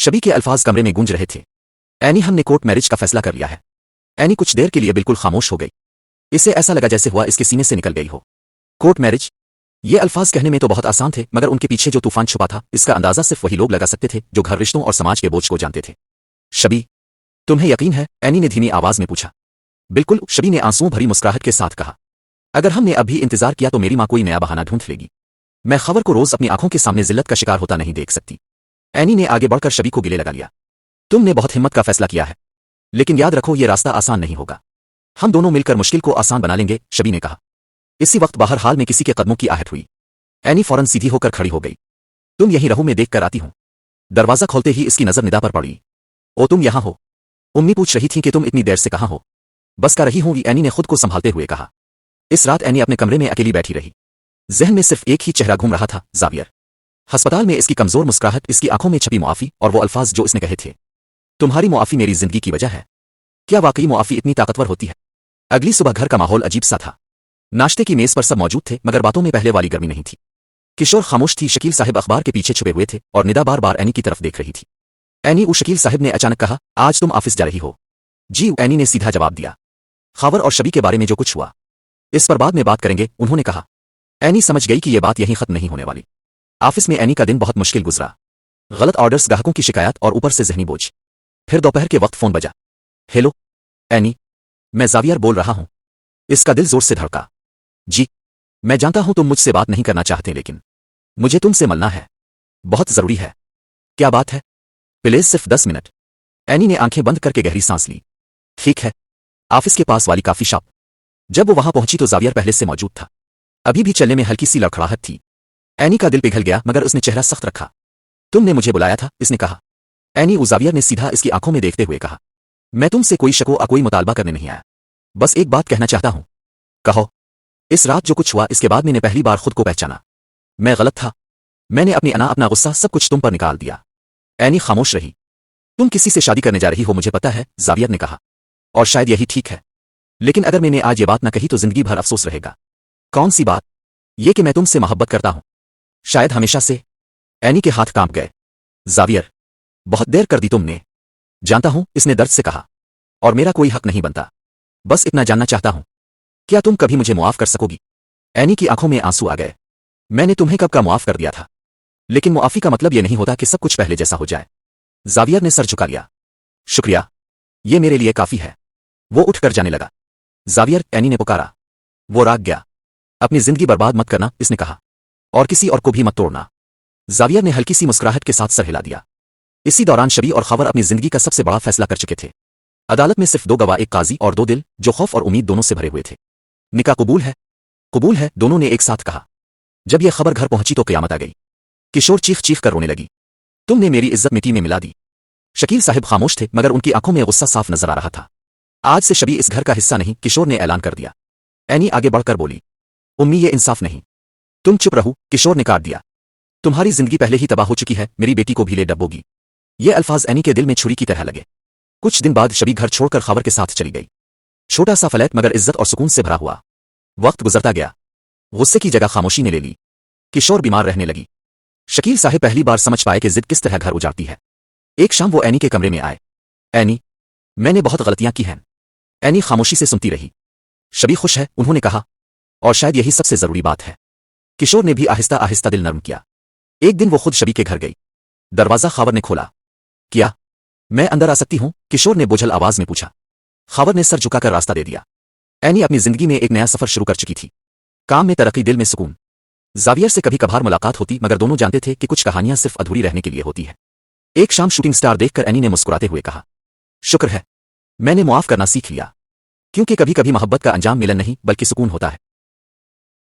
शबी के अल्फाज कमरे में गूंज रहे थे। एनी, हमने कोर्ट मैरिज का फैसला कर लिया है। एनी कुछ देर के लिए बिल्कुल खामोश हो गई। इसे ऐसा लगा जैसे हुआ इसके सीने से निकल गई हो। कोर्ट मैरिज, ये अल्फाज कहने में तो बहुत आसान थे, मगर उनके पीछे जो तूफान छुपा था इसका अंदाजा सिर्फ वही लोग लगा सकते थे जो घर रिश्तों और समाज के बोझ को जानते थे। शबी, तुम्हें यकीन है? एनी ने धीमी आवाज में पूछा। बिल्कुल, शबी ने आंसुओं भरी मुस्कुराहट के साथ कहा। अगर हमने अब भी इंतजार किया तो मेरी मां कोई नया बहाना ढूंढ लेगी। मैं खबर को रोज अपनी आंखों के सामने जिल्लत का शिकार होता नहीं देख सकती। एनी ने आगे बढ़कर शबी को गिले लगा लिया। तुमने बहुत हिम्मत का फैसला किया है, लेकिन याद रखो यह रास्ता आसान नहीं होगा। हम दोनों मिलकर मुश्किल को आसान बना लेंगे, शबी ने कहा। इसी वक्त बाहर हाल में किसी के कदमों की आहट हुई। एनी फौरन सीधी होकर खड़ी हो गई। तुम यहीं रहो, मैं देख कर आती हूं। दरवाजा खोलते ही इसकी नजर निदा पर पड़ी। ओ, तुम यहां हो? उम्मी पूछ रही थी कि तुम इतनी देर से कहां हो। बस कर रही हूं, एनी ने खुद को संभालते हुए कहा। इस रात एनी अपने कमरे में अकेली बैठी रही। जहन में सिर्फ एक ही चेहरा घूम रहा था, ज़ावियर। अस्पताल में इसकी कमजोर मुस्कुराहट, इसकी आंखों में छपी मुआफी और वो अल्फाज जो इसने कहे थे, तुम्हारी मुआफी मेरी जिंदगी की वजह है। क्या वाकई मुआफी इतनी ताकतवर होती है? अगली सुबह घर का माहौल अजीब सा था। नाश्ते की मेज पर सब मौजूद थे, मगर बातों में पहले वाली गर्मी नहीं थी। किशोर खामोश थी, शकील साहब अखबार के पीछे छुपे हुए थे और निदा बार बार एनी की तरफ देख रही थी। एनी, शकील साहब ने अचानक कहा, आज तुम ऑफिस जा रही हो? जी, एनी ने सीधा जवाब दिया। खबर और शबी के बारे में जो कुछ हुआ, इस पर बाद में बात करेंगे, उन्होंने कहा। एनी समझ गई कि यह बात यहीं खत्म नहीं होने वाली। ऑफिस में एनी का दिन बहुत मुश्किल गुजरा। गलत ऑर्डर्स, ग्राहकों की शिकायत और ऊपर से जहनी बोझ। फिर दोपहर के वक्त फोन बजा। हेलो एनी, मैं ज़ावियर बोल रहा हूं। इसका दिल जोर से धड़का। जी, मैं जानता हूं तुम मुझसे बात नहीं करना चाहते, लेकिन मुझे तुमसे मिलना है, बहुत जरूरी है। क्या बात है? प्लीज सिर्फ 10 मिनट। एनी ने आंखें बंद करके गहरी सांस ली। ठीक है। ऑफिस के पास वाली कॉफी शॉप। जब वो वहां पहुंची तो ज़ावियर पहले से मौजूद था। अभी भी चलने में हल्की सी लड़खड़ाहट थी। एनी का दिल पिघल गया, मगर उसने चेहरा सख्त रखा। तुमने मुझे बुलाया था, इसने कहा। एनी, ज़ावियर ने सीधा इसकी आंखों में देखते हुए कहा। मैं तुमसे कोई शको कोई मुतालबा करने नहीं आया, बस एक बात कहना चाहता हूं। कहो। इस रात जो कुछ हुआ, इसके बाद मैंने पहली बार खुद को पहचाना। मैं गलत था। मैंने अपनी अना, अपना गुस्सा, सब कुछ तुम पर निकाल दिया। एनी खामोश रही। तुम किसी से शादी करने जा रही हो, मुझे पता है, ज़ावियर ने कहा, और शायद यही ठीक है। लेकिन अगर मैंने आज ये बात न कही तो जिंदगी भर अफसोस रहेगा। कौन सी बात? ये कि मैं तुमसे मोहब्बत करता हूं, शायद हमेशा से। एनी के हाथ कांप गए। ज़ावियर, बहुत देर कर दी तुमने। जानता हूं, इसने दर्द से कहा, और मेरा कोई हक नहीं बनता। बस इतना जानना चाहता हूं, क्या तुम कभी मुझे मुआफ कर सकोगी? एनी की आंखों में आंसू आ गए। मैंने तुम्हें कब का मुआफ कर दिया था, लेकिन मुआफी का मतलब यह नहीं होता कि सब कुछ पहले जैसा हो जाए। ज़ावियर ने सर झुका लिया। शुक्रिया, ये मेरे लिए काफी है। वो उठकर जाने लगा। ज़ावियर, एनी ने पुकारा। वो राग गया। अपनी जिंदगी बर्बाद मत करना, इसने कहा, और किसी और को भी मत तोड़ना। ज़ावियर ने हल्की सी मुस्कुराहट के साथ सर हिला दिया। इसी दौरान शबी और खबर अपनी जिंदगी का सबसे बड़ा फैसला कर चुके थे। अदालत में सिर्फ 2 गवाह, एक काजी और 2 दिल, जो खौफ और उम्मीद दोनों से भरे हुए थे। निकाह कबूल है? कबूल है, दोनों ने एक साथ कहा। जब यह खबर घर पहुंची तो क़यामत आ गई। किशोर चीख चीख कर रोने लगी। तुमने मेरी इज्जत मिट्टी में मिला दी। शकील साहब खामोश थे, मगर उनकी आंखों में गुस्सा साफ नजर आ रहा था। आज से शबी इस घर का हिस्सा नहीं, किशोर ने ऐलान कर दिया। एनी आगे बढ़कर बोली, उम्मी, ये इंसाफ नहीं। तुम चुप रहो, किशोर ने काट दिया। तुम्हारी जिंदगी पहले ही तबाह हो चुकी है, मेरी बेटी को भी ले डबोगी। ये अल्फाज एनी के दिल में छुरी की तरह लगे। कुछ दिन बाद शबी घर छोड़कर खबर के साथ चली गई। छोटा सा फ्लैट, मगर इज्जत और सुकून से भरा हुआ। वक्त गुजरता गया। गुस्से की जगह खामोशी ने ले ली। किशोर बीमार रहने लगी। शकील साहब पहली बार समझ पाए कि जिद किस तरह घर उजाड़ती है। एक शाम वो एनी के कमरे में आए। एनी, मैंने बहुत गलतियां की हैं। एनी खामोशी से सुनती रही। शबी खुश है, उन्होंने कहा, और शायद यही सबसे जरूरी बात है। किशोर ने भी आहिस्ता आहिस्ता दिल नरम किया। एक दिन वो खुद शबी के घर गई। दरवाजा खबर ने खोला। क्या मैं अंदर आ सकती हूं? किशोर ने बोझल आवाज में पूछा। खबर ने सर झुकाकर रास्ता दे दिया। एनी अपनी जिंदगी में एक नया सफर शुरू कर चुकी थी। काम में तरक्की, दिल में सुकून। ज़ावियर से कभी कभार मुलाकात होती, मगर दोनों जानते थे कि कुछ कहानियां सिर्फ अधूरी रहने के लिए होती है। एक शाम शूटिंग स्टार देखकर एनी ने मुस्कुराते हुए कहा, शुक्र है, मैंने मुआफ करना सीख लिया। क्योंकि कभी कभी मोहब्बत का अंजाम मिलन नहीं, बल्कि सुकून होता है।